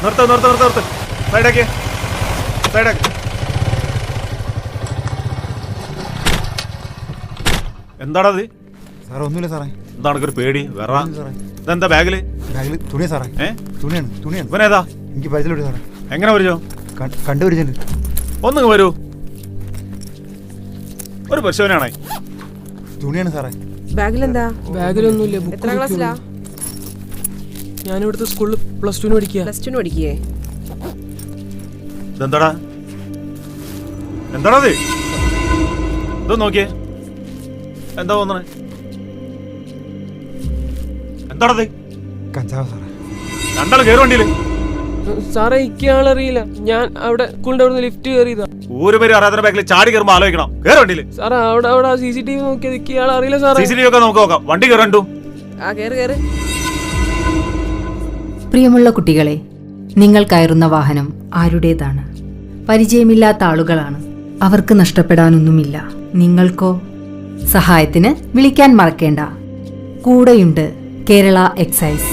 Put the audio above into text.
നിർത്ത് നിർത്ത് നിർത്ത് നിർത്ത്. സൈഡാക്കി സൈഡാക്കി. എന്താണത്? സാറേ ഒന്നുമില്ല സാറേ. എന്താണ് ഒരു പേടി? വേറെ ഇതെന്താ ബാഗില്? തുണിയാ സാറേ. തുണിയാണ്. ഇവനേതാ? എനിക്ക് പരിചയമുണ്ട് സാറേ. എങ്ങനെ വരൂ? കണ്ടുപിടിച്ചിട്ടുണ്ട്. ഒന്നിങ്ങ് വരൂ. ഒരു പരിശോധനയാണേ. തുണിയാണ് സാറേ. ബാഗിലെന്താ? ബാഗിലൊന്നുമില്ല. എത്ര ക്ലാസ്സിലാ? ഞാനിവിടുത്തെ സ്കൂളിൽ +2 പഠിക്കുക. +2 പഠിക്കേ? ഇതെന്താടാ? എന്താണത്? ഇത് നോക്കിയേ. എന്താ തോന്നണേ? എന്താണത്? കഞ്ചാവ് സാറേ. രണ്ടാൾ കയറി വണ്ടിയില്. സാറേ ഇയാളറിയില്ല. ഞാൻ അവിടെ സ്കൂളിന്റെ അവിടെ ലിഫ്റ്റ് കയറിയതാ. ഒരു പേര് അറിയാത്ത ബാഗിൽ ചാടി കയറുമ്പോ ആലോചിക്കണം. കയറി വണ്ടിയില്. സാറേ അവിടെ CCTV നോക്കിയത് ഇയാളറിയില്ല സാറേ. CCTV ഒക്കെ നമുക്ക് നോക്കാം. വണ്ടി കയറണ്ടു. കേറ്. പ്രിയമുള്ള കുട്ടികളെ, നിങ്ങൾ കയറുന്ന വാഹനം ആരുടേതാണ്? പരിചയമില്ലാത്ത ആളുകളാണ്. അവർക്ക് നഷ്ടപ്പെടാനൊന്നുമില്ല. നിങ്ങൾക്കോ? സഹായത്തിന് വിളിക്കാൻ മറക്കേണ്ട. കൂടെയുണ്ട് കേരള എക്സൈസ്.